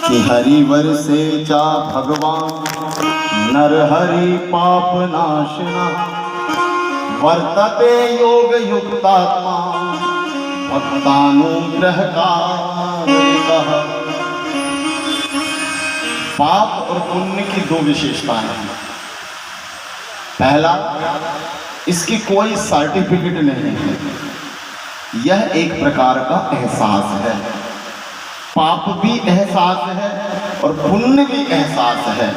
कि हरिवर से जा भगवान नर हरि पाप नाशना वर्तते योग युक्तात्मा भक्तानुग्रह कारकः। पाप और पुण्य की दो विशेषताएं हैं। पहला, इसकी कोई सर्टिफिकेट नहीं है, यह एक प्रकार का एहसास है। पाप भी एहसास है और पुण्य भी एहसास है,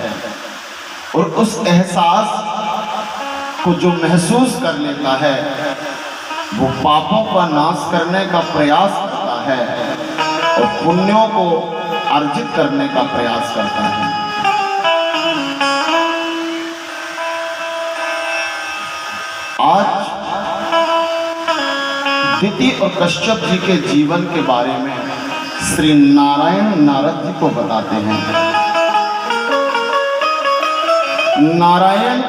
और उस एहसास को जो महसूस कर लेता है वो पापों का नाश करने का प्रयास करता है और पुण्यों को अर्जित करने का प्रयास करता है। आज दिति और कश्यप जी के जीवन के बारे में श्री नारायण नारद जी को बताते हैं। नारायण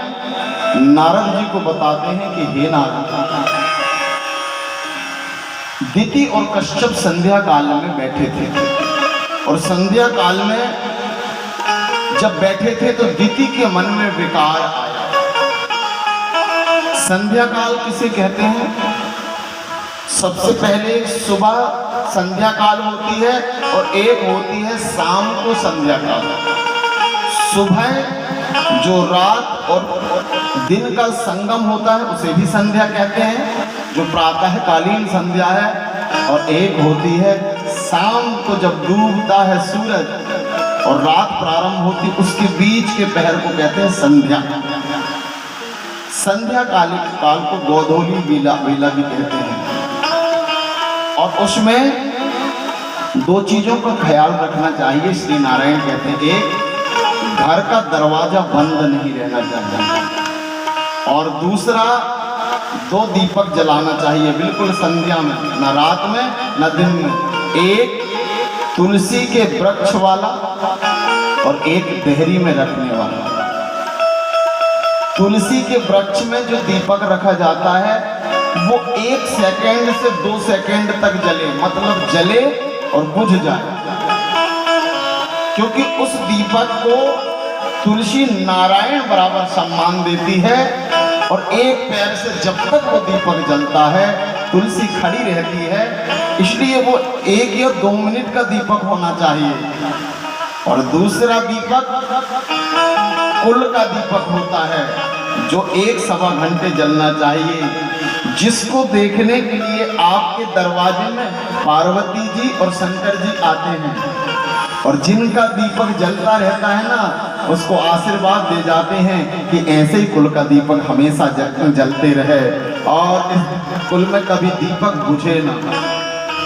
नारद जी को बताते हैं कि हे नारद, दिति और कश्यप संध्या काल में बैठे थे, और संध्या काल में जब बैठे थे तो दिति के मन में विकार आया। संध्या काल किसे कहते हैं? सबसे पहले सुबह संध्या काल होती है और एक होती है शाम को संध्या काल। सुबह जो रात और दिन का संगम होता है उसे भी संध्या कहते हैं, जो प्रातःकालीन संध्या है। और एक होती है शाम को जब डूबता है सूरज और रात प्रारंभ होती, उसके बीच के पहर को कहते हैं संध्या। संध्या काल को गोधूली वेला भी कहते हैं। और उसमें दो चीजों का ख्याल रखना चाहिए, श्री नारायण कहते हैं। एक, घर का दरवाजा बंद नहीं रहना चाहिए, और दूसरा, दो दीपक जलाना चाहिए बिल्कुल संध्या में, न रात में न दिन में। एक तुलसी के वृक्ष वाला और एक देहरी में रखने वाला। तुलसी के वृक्ष में जो दीपक रखा जाता है वो 1 सेकेंड से 2 सेकेंड तक जले, मतलब जले और बुझ जाए, क्योंकि उस दीपक को तुलसी नारायण बराबर सम्मान देती है। और एक पैर से जब तक वो दीपक जलता है तुलसी खड़ी रहती है, इसलिए वो 1 या 2 मिनट का दीपक होना चाहिए। और दूसरा दीपक कुल का दीपक होता है जो 1-1.25 घंटे जलना चाहिए, जिसको देखने के लिए आपके दरवाजे में पार्वती जी और शंकर जी आते हैं, और जिनका दीपक जलता रहता है ना उसको आशीर्वाद दे जाते हैं कि ऐसे ही कुल का दीपक हमेशा जलते रहे और इस कुल में कभी दीपक बुझे ना।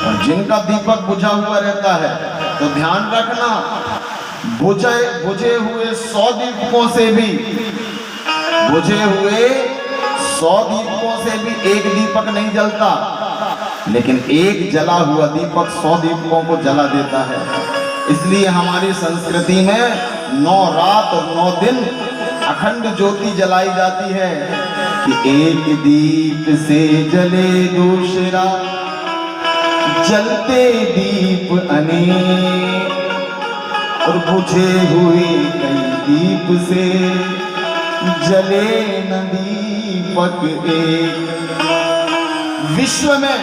और जिनका दीपक बुझा हुआ रहता है तो ध्यान रखना, बुझे हुए 100 दीपकों से भी, बुझे हुए 100 दीपकों से भी एक दीपक नहीं जलता, लेकिन एक जला हुआ दीपक 100 दीपकों को जला देता है। इसलिए हमारी संस्कृति में 9 रात और 9 दिन अखंड ज्योति जलाई जाती है कि एक दीप से जले दूसरा, जलते दीप अनेक, और बुझे हुए कई दीप से जले न दीपक एक। विश्व में,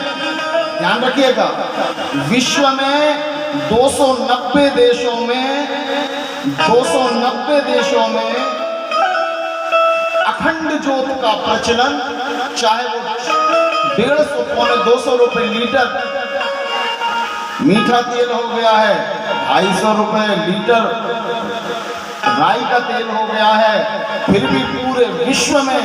ध्यान रखिएगा, विश्व में 290 देशों में, 290 देशों में अखंड ज्योत का प्रचलन, चाहे वो 150-200 रुपए लीटर मीठा तेल हो गया है, 250 रुपए लीटर राई का तेल हो गया है, फिर भी पूरे विश्व में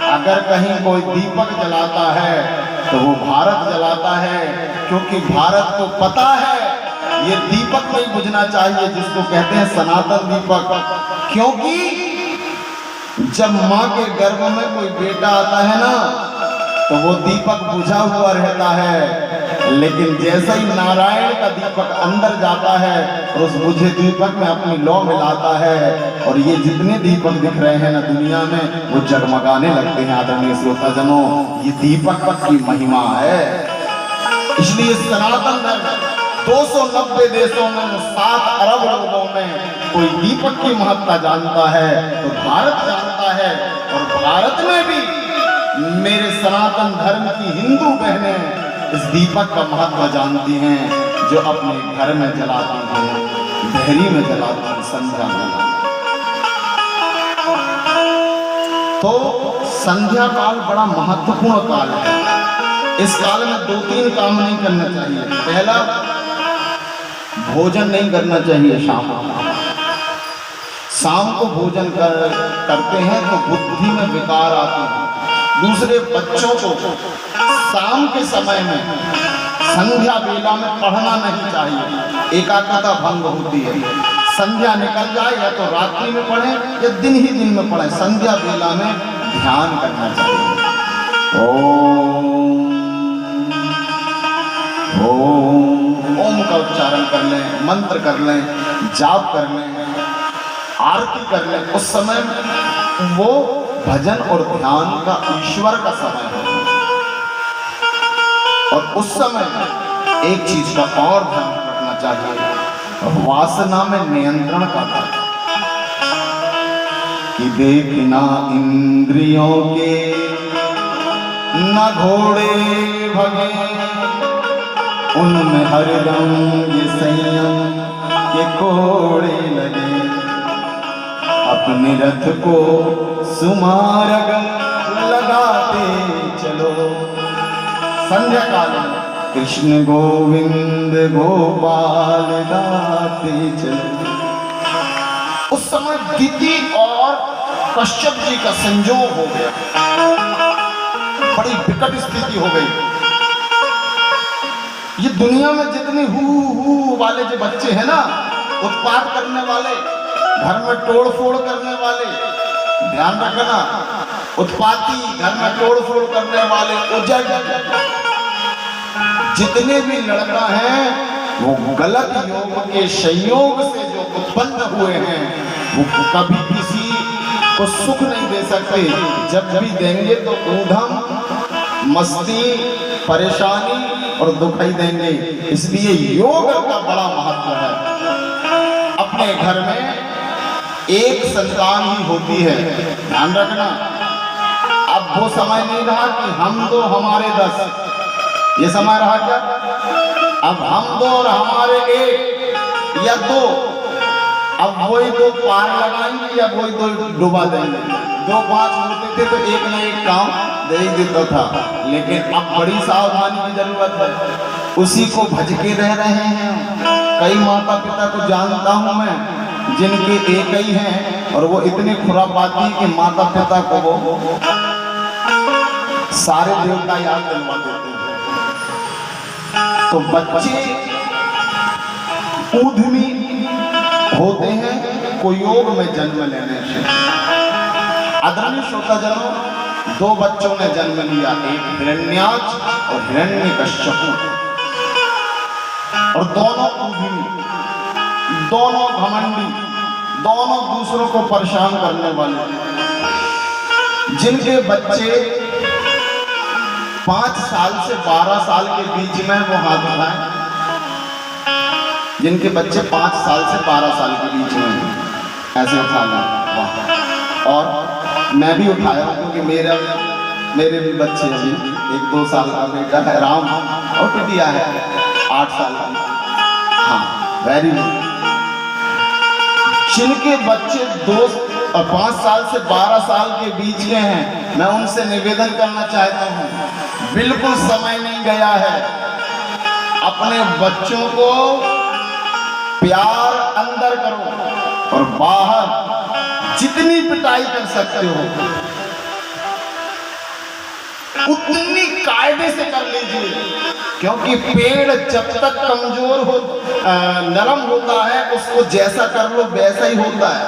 अगर कहीं कोई दीपक जलाता है तो वो भारत जलाता है, क्योंकि भारत को पता है ये दीपक नहीं बुझना चाहिए, जिसको कहते हैं सनातन दीपक। क्योंकि जब माँ के गर्भ में कोई बेटा आता है ना तो वो दीपक बुझा हुआ रहता है, लेकिन जैसे ही नारायण का दीपक अंदर जाता है और उस बुझे दीपक में अपनी लौ मिलाता है, और ये जितने दीपक दिख रहे हैं ना दुनिया में वो जगमगाने लगते हैं। आदरणीय श्रोताजनों, ये दीपक की महिमा है। इसलिए सनातन धर्म 290 देशों में 7 अरब लोगों में कोई दीपक की महत्ता जानता है तो भारत जानता है। और भारत में भी मेरे सनातन धर्म की हिंदू बहनें इस दीपक का महत्व जानती हैं, जो अपने घर में जलाती हैं, देहरी में जलाती हैं, संध्या में। तो संध्या काल बड़ा महत्वपूर्ण काल है। इस काल में 2-3 काम नहीं करना चाहिए। पहला, भोजन नहीं करना चाहिए शाम को भोजन करते हैं तो बुद्धि में विकार आते हैं। दूसरे, बच्चों को शाम के समय में संध्या बेला में पढ़ना नहीं चाहिए, एकाग्रता भंग होती है। संध्या निकल जाए या तो रात्रि में पढ़े या दिन ही दिन में पढ़े, संध्या बेला में ध्यान करना चाहिए। ओम का उच्चारण कर लें, मंत्र कर लें, जाप कर लें, आरती कर लें। उस समय वो भजन और ध्यान का ईश्वर का समय है। और उस समय एक चीज का और ध्यान रखना चाहिए, वासना में नियंत्रण करना, कि देखना इंद्रियों के न घोड़े भगे, उनमें हरदम ये संयम के कोड़े लगे। अपने रथ को सुमार्ग लगाते चलो। संध्या काल में कृष्ण गोविंद गोपाल गाते चलो। उस समय दिति और कश्यप जी का संजोग हो गया, बड़ी विकट स्थिति हो गई। ये दुनिया में जितने हु वाले जो बच्चे हैं ना, उत्पात करने वाले, घर में तोड़ फोड़ करने वाले, ध्यान रखना, उत्पाती, घर में तोड़ फोड़ करने वाले, उजड़, जितने भी लड़का हैं वो गलत योग के संयोग से जो उत्पन्न हुए हैं, वो कभी किसी को सुख नहीं दे सकते। जब भी देंगे तो ऊधम, मस्ती, परेशानी और दुख ही देंगे। इसलिए योग का बड़ा महत्व है। अपने घर में एक संतान ही होती है, ध्यान रखना। अब वो समय नहीं रहा कि हम 2 हमारे 10, ये समय रहा क्या? अब हम 2 और हमारे 1 या 2, अब वही 2 पार लगाएंगे या वही 2 डुबा देंगे। 2-5 होते थे तो एक ना एक काम दे ही देता था, लेकिन अब बड़ी सावधानी की जरूरत है। उसी को भज के रह रहे हैं। कई माता पिता को जानता हूं मैं, जिनके एक ही हैं और वो इतने खुरापाती कि माता पिता को वो सारे देवता याद दिलवा देते हैं। तो बच्चे ऊधमी होते हैं को योग में जन्म लेने से। आदरणीय श्रोताजनों, 2 बच्चों ने जन्म लिया, एक हिरण्याक्ष और हिरण्यकश्यप, और दोनों ऊधमी, दोनों घमंडी, दोनों दूसरों को परेशान करने वाले। जिनके बच्चे 5 साल से 12 साल के बीच में, वो हाथ उठाएं। जिनके बच्चे 5 साल से 12 साल के बीच में, ऐसे उठा लें। और मैं भी उठाया क्योंकि मेरे भी बच्चे अभी 1-2 साल का बेटा है राम, और बिटिया है 8 साल की। हाँ, वेरी गुड। जिनके बच्चे 5 साल से 12 साल के बीच के हैं, मैं उनसे निवेदन करना चाहता हूं, बिल्कुल समय नहीं गया है। अपने बच्चों को प्यार अंदर करो और बाहर जितनी पिटाई कर सकते हो उतनी कायदे से कर लीजिए, क्योंकि पेड़ जब तक कमजोर हो, नरम होता है, उसको जैसा कर लो वैसा ही होता है।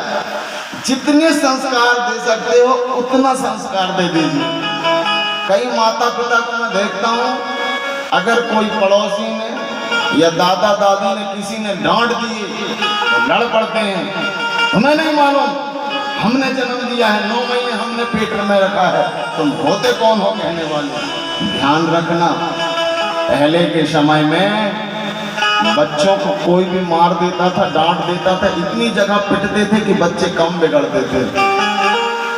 जितने संस्कार दे सकते हो उतना संस्कार दे दीजिए। कई माता पिता को मैं देखता हूँ, अगर कोई पड़ोसी ने या दादा दादी ने किसी ने डांट दिए तो लड़ पड़ते हैं। तुम्हें नहीं मालूम, हमने जन्म दिया है, 9 महीने हमने पेट में रखा है, तुम होते कौन हो कहने वाले। ध्यान रखना, पहले के समय में बच्चों को कोई भी मार देता था, डांट देता था, इतनी जगह पिटते थे कि बच्चे कम बिगड़ते थे।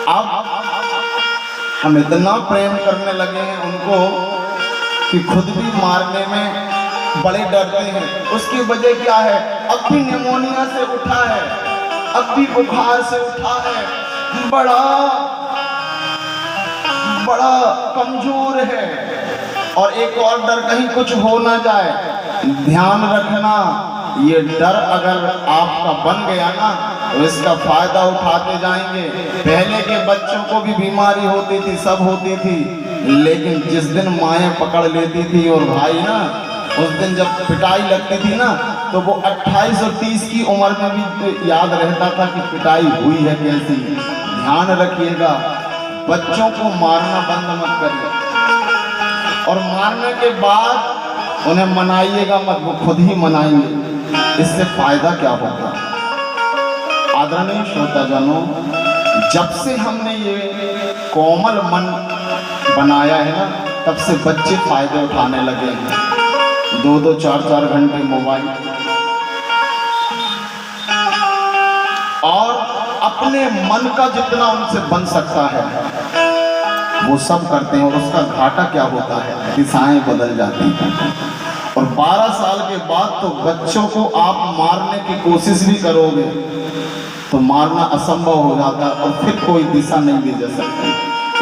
अब हम इतना प्रेम करने लगे हैं उनको कि खुद भी मारने में बड़े डरते हैं। उसकी वजह क्या है? अब भी निमोनिया से उठा है, अब भी बुखार से उठा है, बड़ा कमजोर है। और एक और डर, कहीं कुछ हो ना जाए। ध्यान रखना, ये डर अगर आपका बन गया ना तो इसका फायदा उठाते जाएंगे। पहले के बच्चों को भी बीमारी होती थी, सब होती थी, लेकिन जिस दिन माएँ पकड़ लेती थी और भाई ना, उस दिन जब पिटाई लगती थी ना, तो वो 28 और 30 की उम्र में भी याद रहता था कि पिटाई हुई है कैसी। ध्यान रखिएगा, बच्चों को मारना बंद मत करिए, और मारने के बाद उन्हें मनाइएगा मत, वो खुद ही मनाएंगे। इससे फायदा क्या होगा? आदरणीय श्रोताजनों, जब से हमने ये कोमल मन बनाया है ना, तब से बच्चे फायदे उठाने लगे हैं। 2-2, 4-4 घंटे मोबाइल, और अपने मन का जितना उनसे बन सकता है वो सब करते हैं। और उसका घाटा क्या होता है? दिशाएं बदल जाती हैं। और 12 साल के बाद तो बच्चों को आप मारने की कोशिश भी करोगे तो मारना असंभव हो जाता है, और फिर कोई दिशा नहीं दी जा सकती।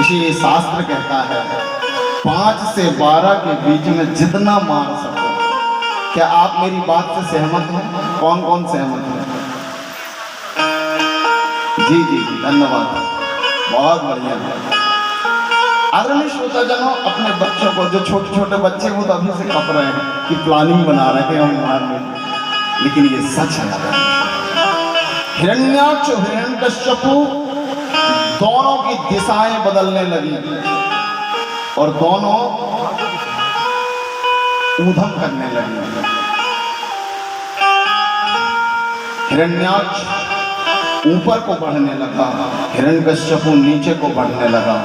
इसलिए शास्त्र कहता है 5 से 12 के बीच में जितना मार सको। क्या आप मेरी बात से सहमत हैं? कौन कौन सहमत है? जी जी, धन्यवाद, बहुत बढ़िया। आदरणीय श्रोताजनों, अपने बच्चों को, जो छोटे छोटे बच्चे वो तो अभी से कप रहे हैं कि प्लानिंग बना रहे हैं हम मारने की, लेकिन ये सच है। हिरण्याक्ष और हिरण्यकश्यपु दोनों की दिशाएं बदलने लगी और दोनों ऊधम करने लगी। हिरण्याक्ष ऊपर को बढ़ने लगा, हिरण्यकश्यपु नीचे को बढ़ने लगा।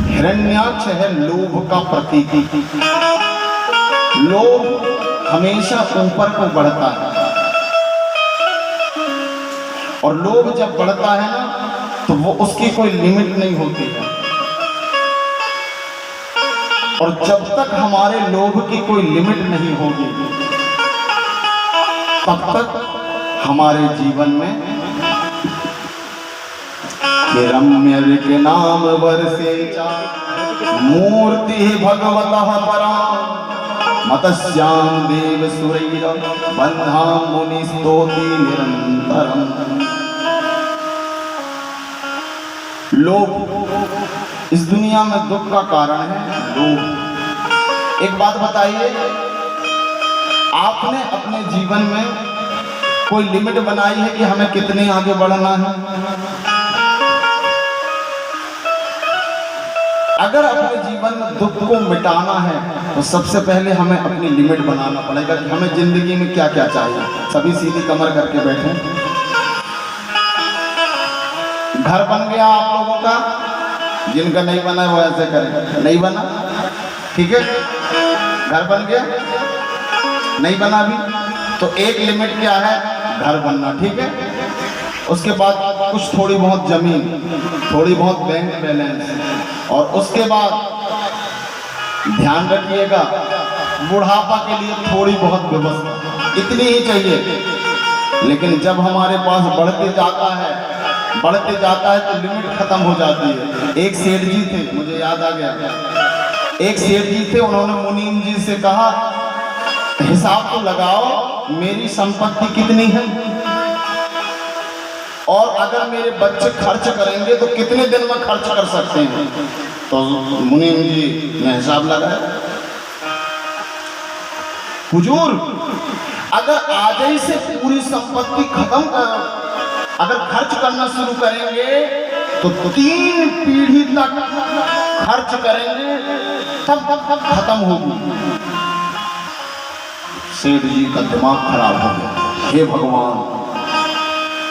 हिरण्याक्ष है लोभ का प्रतीक। लोभ हमेशा ऊपर को बढ़ता है, और लोभ जब बढ़ता है ना तो वो उसकी कोई लिमिट नहीं होती है। और जब तक हमारे लोभ की कोई लिमिट नहीं होगी तब तक हमारे जीवन में रम्य के नाम वर्षे मूर्ति भगवतः परा मतस्यां देव सुरैर बंधा मुनि स्तोति निरंतरम। लोभ इस दुनिया में दुख का कारण है। लोभ। एक बात बताइए, आपने अपने जीवन में कोई लिमिट बनाई है कि हमें कितने आगे बढ़ना है? अगर अपने जीवन में दुख को मिटाना है तो सबसे पहले हमें अपनी लिमिट बनाना पड़ेगा कि हमें जिंदगी में क्या क्या चाहिए। सभी सीधी कमर करके बैठे। घर बन गया आप लोगों का, जिनका नहीं बना है वो ऐसे करें। नहीं बना, ठीक है, घर बन गया। नहीं बना भी तो एक लिमिट क्या है? घर बनना, ठीक है। उसके बाद कुछ थोड़ी बहुत जमीन, थोड़ी बहुत बैंक बैलेंस, और उसके बाद ध्यान रखिएगा बुढ़ापा के लिए थोड़ी बहुत व्यवस्था, इतनी ही चाहिए। लेकिन जब हमारे पास बढ़ते जाता है तो लिमिट खत्म हो जाती है। एक सेठ जी थे, मुझे याद आ गया, एक सेठ जी थे, उन्होंने मुनीम जी से कहा हिसाब तो लगाओ मेरी संपत्ति कितनी है, और अगर मेरे बच्चे खर्च करेंगे तो कितने दिन में खर्च कर सकते हैं। तो मुनीम जी ने हिसाब लगाया, हुजूर अगर आज ही से पूरी संपत्ति खत्म कर, अगर खर्च करना शुरू करेंगे तो 3 पीढ़ी तक खर्च करेंगे तब खत्म होगी। सेठ जी का दिमाग खराब हो गया। हे भगवान,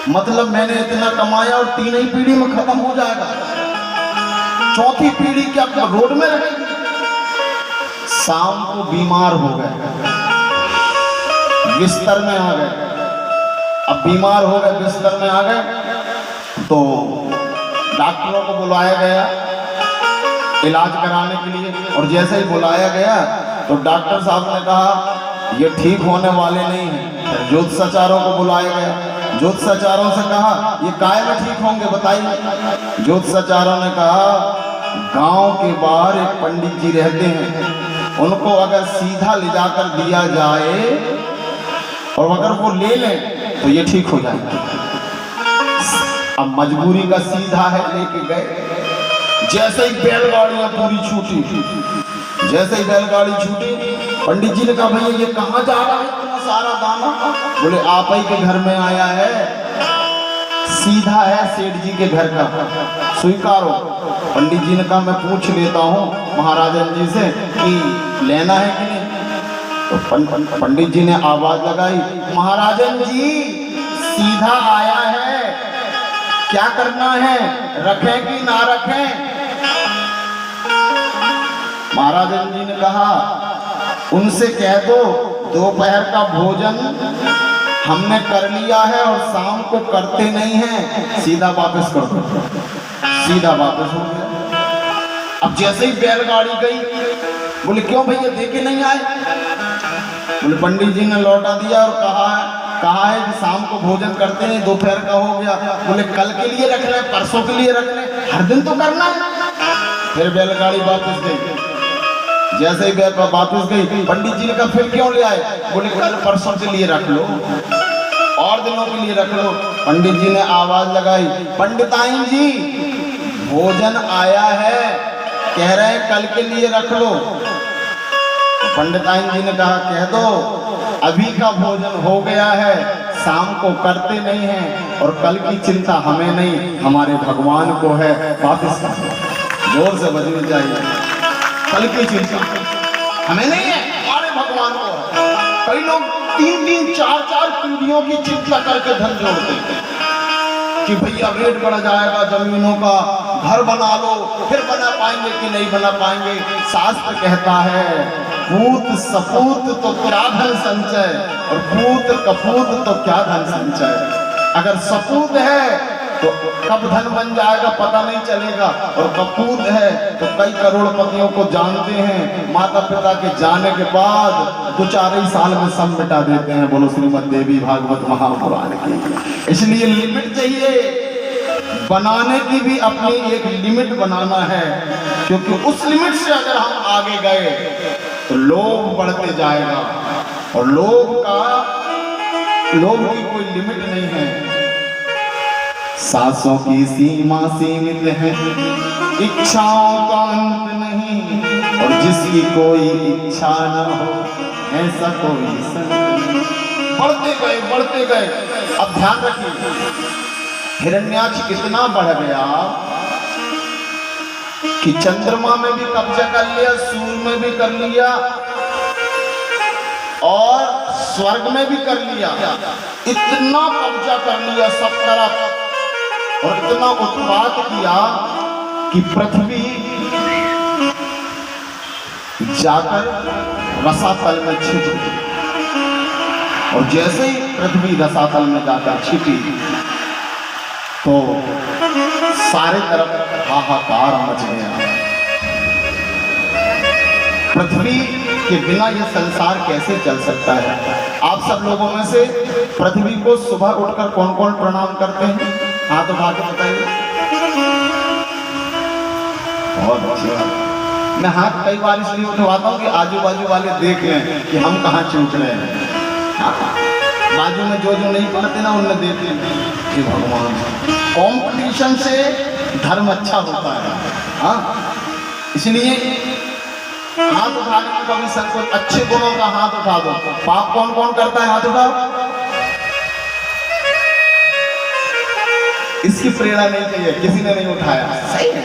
मतलब मैंने इतना कमाया और 3 ही पीढ़ी में खत्म हो जाएगा, 4थी पीढ़ी क्या रोड में रहेगी। शाम को बीमार हो गए, बिस्तर में आ गए। अब बीमार हो गए, बिस्तर में आ गए तो डॉक्टरों को बुलाया गया इलाज कराने के लिए। और जैसे ही बुलाया गया तो डॉक्टर साहब ने कहा ये ठीक होने वाले नहीं हैं। ज्योतिषाचार्यों को बुलाया गया, ज्योतिषाचार्यों से कहा ये काहे में ठीक होंगे बताइए। ज्योतिषाचार्यों ने कहा गांव के बाहर एक पंडित जी रहते हैं, उनको अगर सीधा ले जाकर दिया जाए और अगर वो ले लें तो ये ठीक हो जाएगा। अब मजबूरी का सीधा है, लेके गए। जैसे ही बैलगाड़ियां पूरी छूटी, जैसे ही बैलगाड़ी छूटी, पंडित जी ने कहा भैया ये कहाँ जा रहा है इतना सारा दाना? बोले आप ही के घर में आया है, सीधा है सेठ जी के घर का, स्वीकारो। पंडित जी ने कहा मैं पूछ लेता हूँ महाराजन जी से कि लेना है कि नहीं। तो पंडित जी ने आवाज लगाई महाराजन जी सीधा आया है, क्या करना है, रखें कि ना रखें? महाराजन जी ने कहा उनसे कह दो दोपहर का भोजन हमने कर लिया है और शाम को करते नहीं हैं, सीधा वापस कर दो। सीधा वापस हो गया। अब जैसे ही बैलगाड़ी गई, बोले क्यों भैया दे के नहीं आए? बोले पंडित जी ने लौटा दिया और कहा है कि शाम को भोजन करते हैं, दोपहर का हो गया। बोले कल के लिए रख लें, परसों के लिए रख लें, हर दिन तो करना है। फिर बैलगाड़ी वापस गई। जैसे ही वापस गई, पंडित जी ने कहा फिर क्यों ले आए? बोले कल परसों के लिए रख लो, और दिनों के लिए रख लो। पंडित जी ने आवाज लगाई पंडिताइन जी भोजन आया है, कह रहे हैं कल के लिए रख लो। पंडिताइन जी ने कहा कह दो अभी का भोजन हो गया है, शाम को करते नहीं हैं और कल की चिंता हमें नहीं हमारे भगवान को है, वापस जोर से बजनी चाहिए। कल की चिंता हमें नहीं है, हमारे भगवान को है। कई लोग 3-3, 4-4 पीढ़ियों की चिंता करके धन जोड़ते हैं कि भैया रेट बढ़ जाएगा जमीनों का, घर बना लो, फिर बना पाएंगे कि नहीं बना पाएंगे। शास्त्र कहता है पूत सपूत तो क्या धन संचय और पूत कपूत तो क्या धन संचय। अगर सपूत है तो कब धन बन जाएगा पता नहीं चलेगा, और कपूत है तो कई करोड़पतियों को जानते हैं, माता पिता के जाने के बाद 2-4 ही साल में सब मिटा देते हैं। बोलो श्रीमद् देवी भागवत महापुराण की। इसलिए लिमिट चाहिए, बनाने की भी अपनी एक लिमिट बनाना है, क्योंकि उस लिमिट से अगर हम आगे गए तो लोभ बढ़ते जाएगा, और लोभ की कोई लिमिट नहीं है। सांसों की सीमा सीमित है, इच्छाओं का अंत नहीं, और जिसकी कोई इच्छा न हो ऐसा कोई संत नहीं। बढ़ते गए। अब ध्यान रखिए हिरण्याक्ष इतना बढ़ गया कि चंद्रमा में भी कब्जा कर लिया, सूर्य में भी कर लिया और स्वर्ग में भी कर लिया। इतना कब्जा कर लिया सब तरफ और इतना उत्पात किया कि पृथ्वी जाकर रसातल में छिप गई। और जैसे ही पृथ्वी रसातल में जाकर छिपी तो सारे तरफ हाहाकार मच गया। पृथ्वी के बिना यह संसार कैसे चल सकता है? आप सब लोगों में से पृथ्वी को सुबह उठकर कौन कौन प्रणाम करते हैं? हाथ उठा के बताइए। बहुत अच्छी बात। मैं हाथ कई बार इसलिए उठवाता हूँ कि आजू बाजू वाले देख लें कि हम कहाँ चूक रहे हैं। बाजू में जो नहीं पढ़ते ना उन्हें देते हैं कि भगवान कंपटीशन से धर्म अच्छा होता है। हाँ, इसलिए हाथ उठाने में कभी संकोच, अच्छे गुणों का हाथ उठा दो। पाप कौन कौन करता है? हाथ उठाओ। इसकी प्रेरणा नहीं चाहिए, किसी ने नहीं उठाया, सही है।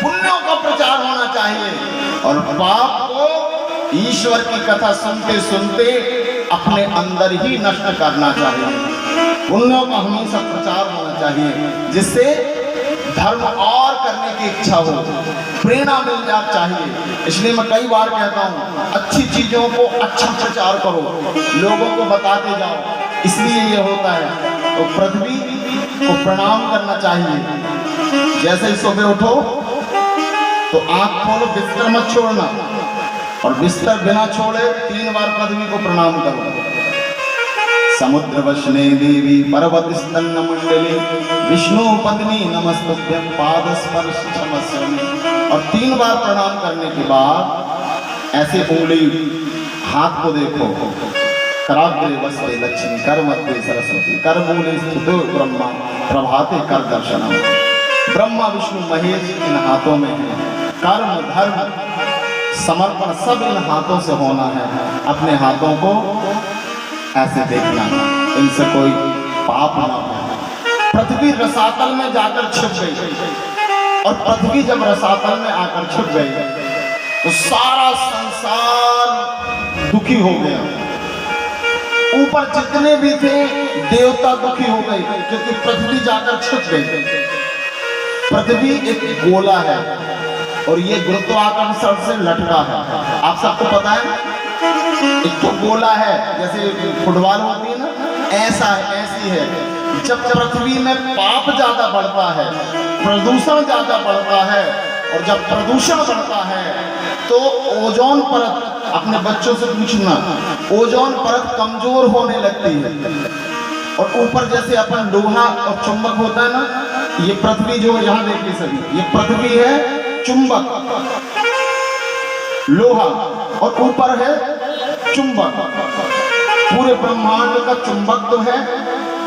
पुण्यों का प्रचार होना चाहिए और पाप को ईश्वर की कथा सुनते सुनते अपने अंदर ही नष्ट करना चाहिए। पुण्यों का हमेशा प्रचार होना चाहिए, जिससे धर्म और करने की इच्छा हो, प्रेरणा मिल जाए चाहिए। इसलिए मैं कई बार कहता हूँ अच्छी चीजों को अच्छा प्रचार करो, लोगों को बताते जाओ, इसलिए ये होता है। तो पृथ्वी को प्रणाम करना चाहिए। जैसे ही सुबह उठो तो आंख खोलो, बिस्तर मत छोड़ना, और बिस्तर बिना छोड़े 3 बार पृथ्वी को प्रणाम करो। समुद्र वशने देवी पर्वत स्तन्न मंडली विष्णु पत्नी नमस्तुभ्यं पाद स्पर्श क्षमस्वमी। और 3 बार प्रणाम करने के बाद ऐसे उंगली हाथ को देखो, कराग्रे वस्ते लक्ष्मी, कर मध्य सरस्वती, कर मूले स्थितो ब्रह्मा, प्रभाते कर दर्शनम। ब्रह्मा विष्णु महेश इन हाथों में है। कर्म धर्म समर्पण सब इन हाथों से होना है। अपने हाथों को ऐसे देखना, इनसे कोई पाप ना हो। पृथ्वी रसातल में जाकर छिप गई, और पृथ्वी जब रसातल में आकर छिप गई तो सारा संसार दुखी हो गया। ऊपर जितने भी थे देवता दुखी हो गए, क्योंकि पृथ्वी जाकर छिप गई। पृथ्वी एक गोला है और ये गुरुत्वाकर्षण से लटका है। आप सबको पता है, एक तो गोला है जैसे फुटबॉल होती है ना, ऐसा है, ऐसी है। जब पृथ्वी में पाप ज्यादा बढ़ता है, प्रदूषण ज्यादा बढ़ता है, और जब प्रदूषण बढ़ता है तो ओजोन परत, अपने बच्चों से पूछना, ओजोन परत कमजोर होने लगती है। और ऊपर जैसे अपन लोहा और चुंबक होता है ना, ये पृथ्वी जो यहाँ देखिए सभी, ये पृथ्वी है चुंबक लोहा, और ऊपर है चुंबक। पूरे ब्रह्मांड का चुंबक तो है,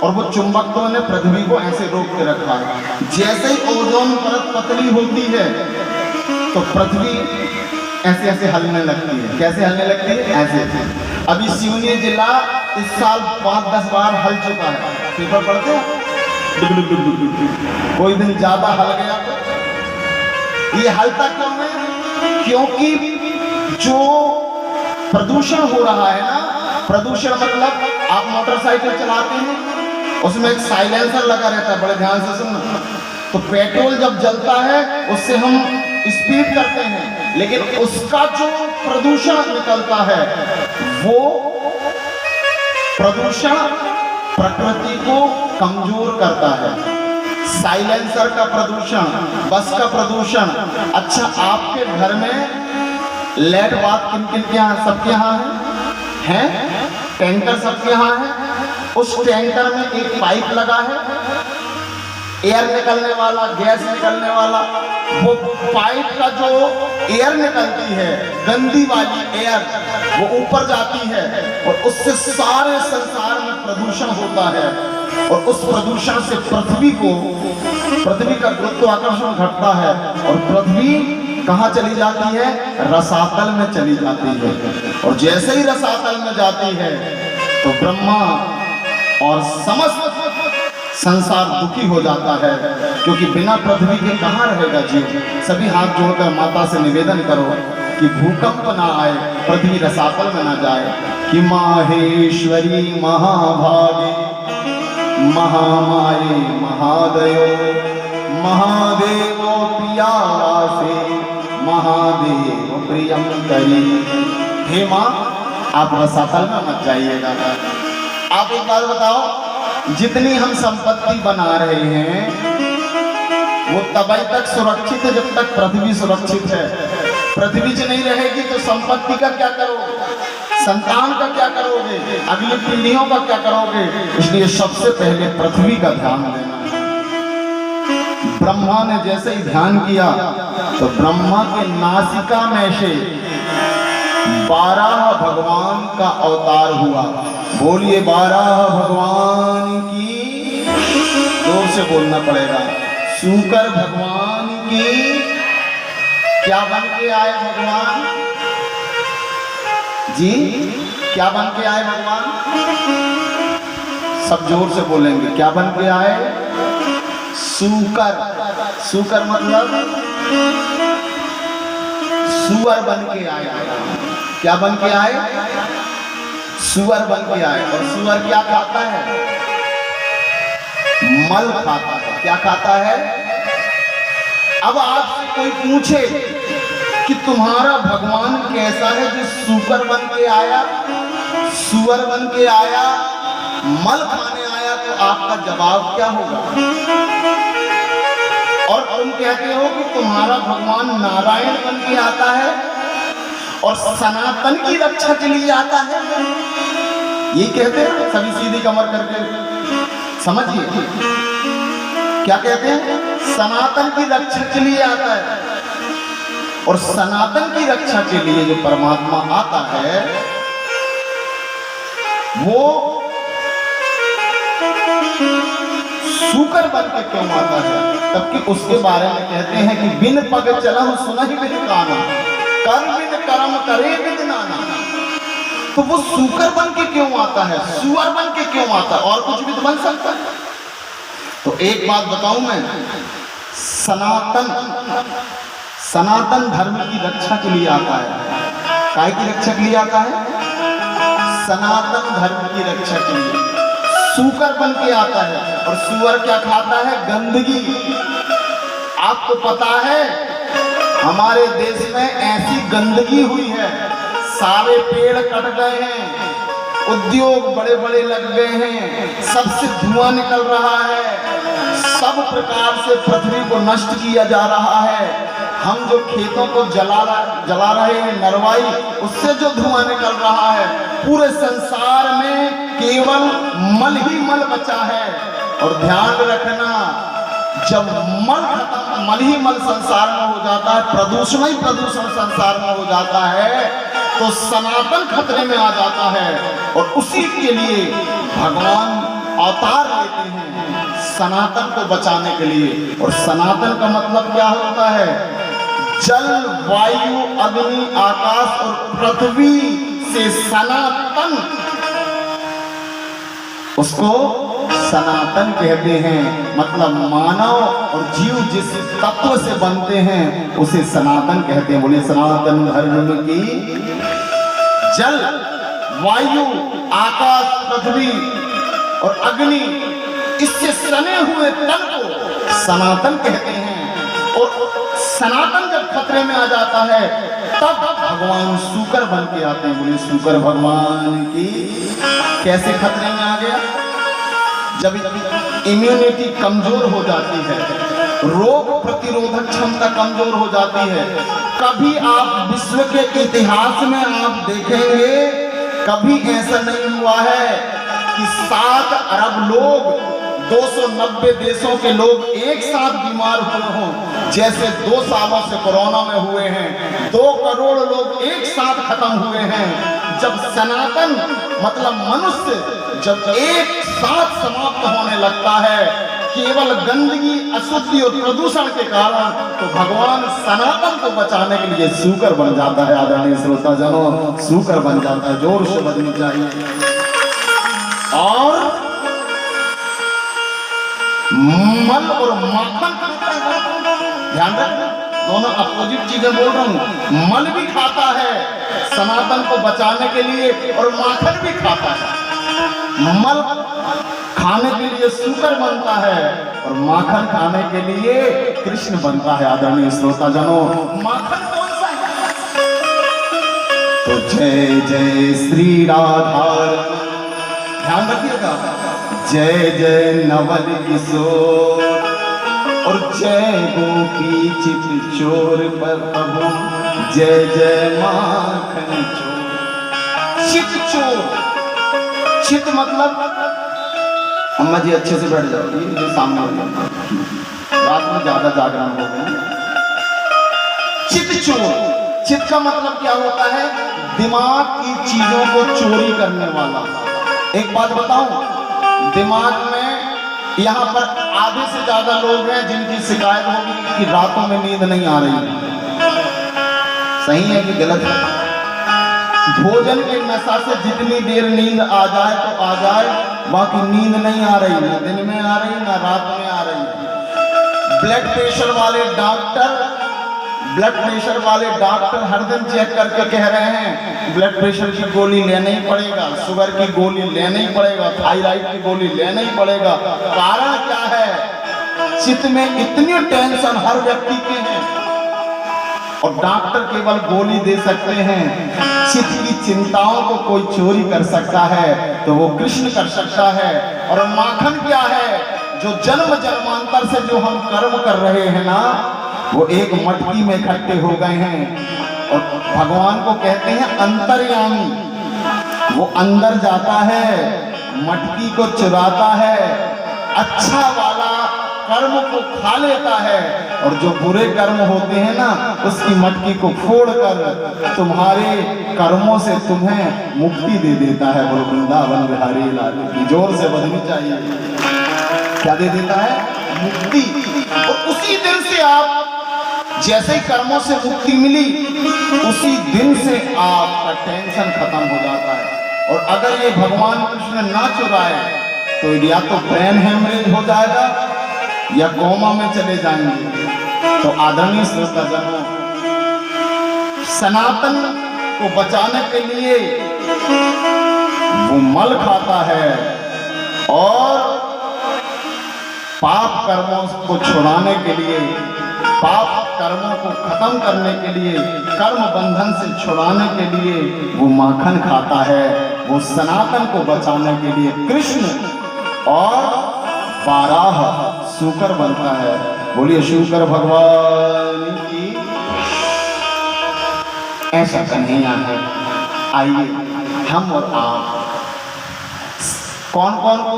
और वो चुंबक तो ने पृथ्वी को ऐसे रोक के रखा है। जैसे ही ओजोन परत पतली होती है तो पृथ्वी ऐसे ऐसे हिलने लगती है। कैसे हिलने लगती है? ऐसे। अभी सिवनी जिला इस साल 5-10 बार हल चुका है। पेपर पढ़ते हो? कोई दिन ज्यादा हल गया तो ये हलता क्यों है? क्योंकि जो प्रदूषण हो रहा है ना, प्रदूषण मतलब आप मोटरसाइकिल चलाते हैं, उसमें एक साइलेंसर लगा रहता है, बड़े ध्यान से सुनना। तो पेट्रोल जब जलता है उससे हम स्पीड करते हैं, लेकिन उसका जो प्रदूषण निकलता है वो प्रदूषण प्रकृति को कमजोर करता है। साइलेंसर का प्रदूषण, बस का प्रदूषण। अच्छा, आपके घर में लेड बात किन किन के यहाँ? सबके यहाँ है? टैंकर सबके यहाँ है। उस टैंकर में एक पाइप लगा है, एयर निकलने वाला, गैस निकलने वाला। वो पाइप का जो एयर निकलती है, गंदी वाली एयर, वो ऊपर जाती है और उससे सारे संसार में प्रदूषण होता है। और उस प्रदूषण से पृथ्वी का गुरुत्वाकर्षण घटता है, और पृथ्वी कहाँ चली जाती है? रसातल में चली जाती है। और जैसे ही रसातल में जाती है तो ब्रह्मा और समस्त संसार दुखी हो जाता है, क्योंकि बिना पृथ्वी के कहाँ रहेगा जीव। सभी हाथ जोड़कर माता से निवेदन करो कि भूकंप ना आए, पृथ्वी रसातल में ना जाए। कि माहेश्वरी महाभागे महामाये महादयो महादेवो प्रियावासे महादेव प्रियम करी। हे माँ, आप रसातल में मत जाइएगा। आप एक बात बताओ, जितनी हम संपत्ति बना रहे हैं वो तभी तक सुरक्षित है जब तक पृथ्वी सुरक्षित है। पृथ्वी से नहीं रहेगी तो संपत्ति का क्या करोगे? संतान का क्या करोगे? अगली पीढ़ियों का क्या करोगे? इसलिए सबसे पहले पृथ्वी का ध्यान देना। ब्रह्मा ने जैसे ही ध्यान किया तो ब्रह्मा के नासिका में से 12 भगवान का अवतार हुआ। बोलिए 12 भगवान की, जोर से बोलना पड़ेगा। शुक्र भगवान की। क्या बन के आए भगवान जी? क्या बन के आए भगवान? सब जोर से बोलेंगे। क्या बन के आए? शुक्र। शुक्र मतलब सुअर बन के आए। क्या बन के आए? सुअर बन के आए। और सुअर क्या खाता है? मल खाता है। क्या खाता है? अब आपसे कोई पूछे कि तुम्हारा भगवान कैसा है जो सूकर बन के आया, सुअर बन के आया, मल खाने आया, तो आपका जवाब क्या होगा? और तुम कहते हो कि तुम्हारा भगवान नारायण बन के आता है और सनातन की रक्षा के लिए आता है। ये कहते हैं सभी सीधी कमर करके समझिए क्या कहते हैं, सनातन की रक्षा के लिए आता है। और सनातन की रक्षा के लिए जो परमात्मा आता है वो सूकर बन के क्यों आता है? तब कि उसके बारे में कहते हैं कि बिन पग चलहु सुनहि बिन काना, कर बिन कर्म करे बिन नाना। तो वो सूकर बन के क्यों आता है, सुअर बन के क्यों आता है? और कुछ भी तो बन सकता है। तो एक बात बताऊं मैं, सनातन धर्म की रक्षा के लिए आता है। काय की रक्षा के लिए आता है? सनातन धर्म की रक्षा के लिए सूकर बन के आता है। और सुअर क्या खाता है? गंदगी। आपको पता है हमारे देश में ऐसी गंदगी हुई है, सारे पेड़ कट गए हैं, उद्योग बड़े बड़े लग गए हैं, सबसे धुआं निकल रहा है, सब प्रकार से पृथ्वी को नष्ट किया जा रहा है। हम जो खेतों को जला रहे हैं, नरवाई, उससे जो धुआं निकल रहा है, पूरे संसार में केवल मल ही मल बचा है। और ध्यान रखना, जब मल ही मल संसार में हो जाता है, प्रदूषण ही प्रदूषण संसार में हो जाता है, तो सनातन खतरे में आ जाता है। और उसी के लिए भगवान अवतार लेते हैं सनातन को बचाने के लिए। और सनातन का मतलब क्या होता है? जल, वायु, अग्नि, आकाश और पृथ्वी से सनातन, उसको सनातन कहते हैं। मतलब मानव और जीव जिस तत्व से बनते हैं उसे सनातन कहते हैं। बोले सनातन धर्म की जल, वायु, आकाश, पृथ्वी और अग्नि, इससे सने हुए तन को सनातन कहते हैं। और सनातन जब खतरे में आ जाता है तब भगवान सूकर बन के आते हैं। बोले सूकर भगवान की। कैसे खतरे में आ गया? जब इम्यूनिटी कमजोर हो जाती है, रोग प्रतिरोधक क्षमता कमजोर हो जाती है। कभी आप विश्व के इतिहास में आप देखेंगे, कभी ऐसा नहीं हुआ है कि 7 अरब लोग, 290 देशों के लोग एक साथ बीमार हुए हों, जैसे 2 सालों से कोरोना में हुए हैं। 2 करोड़ लोग एक साथ खत्म हुए हैं। जब सनातन मतलब मनुष्य जब एक साथ समाप्त होने लगता है केवल गंदगी, अशुद्धि और प्रदूषण के कारण, तो भगवान सनातन को बचाने के लिए सूकर बन जाता है। आदरणीय श्रोता जनों, सूकर बन जाता है। जोर से बजनी चाहिए। और मल और माखन खाता है। ध्यान रखना, दोनों अपोजिट चीजें बोल रहा हूं। मल भी खाता है सनातन को बचाने के लिए और माखन भी खाता है। मल खाने के लिए सूकर बनता है और माखन खाने के लिए कृष्ण बनता है। आदरणीय श्रोता जनों, माखन कौन सा है? तो जय जय श्री राधा, ध्यान रखिएगा, जय जय नवल किशोर और जय गोपी चित चोर पर प्रभु, जय जय माखन चोर। चित चोर, चित मतलब, अम्मा जी अच्छे से बैठ जाओ, ये सामने हो जाए, रात में ज्यादा जागरण हो गए। चित चोर, चित का मतलब क्या होता है? दिमाग की चीजों को चोरी करने वाला। एक बात बताऊं, दिमाग में यहाँ पर आधे से ज्यादा लोग हैं जिनकी शिकायत होगी कि रातों में नींद नहीं आ रही है। सही है कि गलत है? भोजन के नशा से जितनी देर नींद आ जाए तो आ जाए, बाकी नींद नहीं आ रही, ना दिन में आ रही ना रात में आ रही। ब्लड प्रेशर वाले डॉक्टर हर दिन चेक करके कह रहे हैं ब्लड प्रेशर की गोली लेना ही पड़ेगा, शुगर की गोली लेना ही पड़ेगा, थायराइड की गोली लेना ही पड़ेगा। कारण क्या है? चित्त में इतनी टेंशन हर व्यक्ति के हैं और डॉक्टर केवल गोली दे सकते हैं। चित्त की चिंताओं को कोई चोरी कर सकता है तो वो कृष्ण कर सकता है। और माखन क्या है? जो जन्म जन्मांतर से जो हम कर्म कर रहे हैं ना, वो एक मटकी में इकट्ठे हो गए हैं। और भगवान को कहते हैं अंतर्यामी। वो अंदर जाता है, मटकी को चुराता है, अच्छा वाला कर्म को खा लेता है और जो बुरे कर्म होते हैं ना, उसकी मटकी को फोड़कर तुम्हारे कर्मों से तुम्हें मुक्ति दे देता है। बोलो वृंदावन बिहारी लाल की। जोर से बजनी चाहिए। क्या दे देता है? मुक्ति। और उसी दिन से आप जैसे ही कर्मों से मुक्ति मिली, उसी दिन से आपका टेंशन खत्म हो जाता है। और अगर ये भगवान कृष्ण ना चुराए तो या तो ब्रेन हेमरेज हो जाएगा या कोमा में चले जाएंगे। तो आदरणीय श्रोताजनों, सनातन को बचाने के लिए वो मल खाता है और पाप कर्मों को छुड़ाने के लिए, पाप कर्मों को खत्म करने के लिए, कर्म बंधन से छुड़ाने के लिए वो माखन खाता है। वो सनातन को बचाने के लिए कृष्ण और बाराह शूकर बनता है। बोलिए शूकर भगवान की। ऐसा कन्हैया है। आइए हम और आप कौन कौन को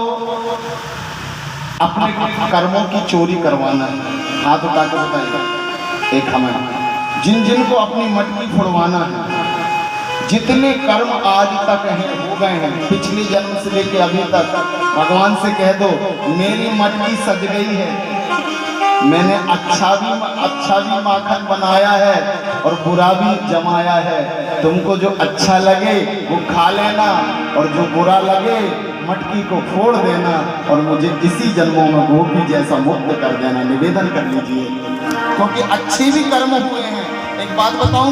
अपने कर्मों की चोरी करवाना है? हाथ उठा के बताइए। एक हमें जिन जिन को अपनी मटकी फोड़वाना है, जितने कर्म आज तक हैं हो गए हैं, पिछले जन्म से लेके अभी तक, भगवान से कह दो मेरी मटकी सज गई है, मैंने अच्छा भी माखन बनाया है और बुरा भी जमाया है। तुमको जो अच्छा लगे वो खा लेना और जो बुरा लगे मटकी को फोड़ देना और मुझे इसी जन्मों में गोपी जैसा मुक्त कर देना। निवेदन कर लीजिए, क्योंकि अच्छे भी कर्म हुए हैं। एक बात बताऊं,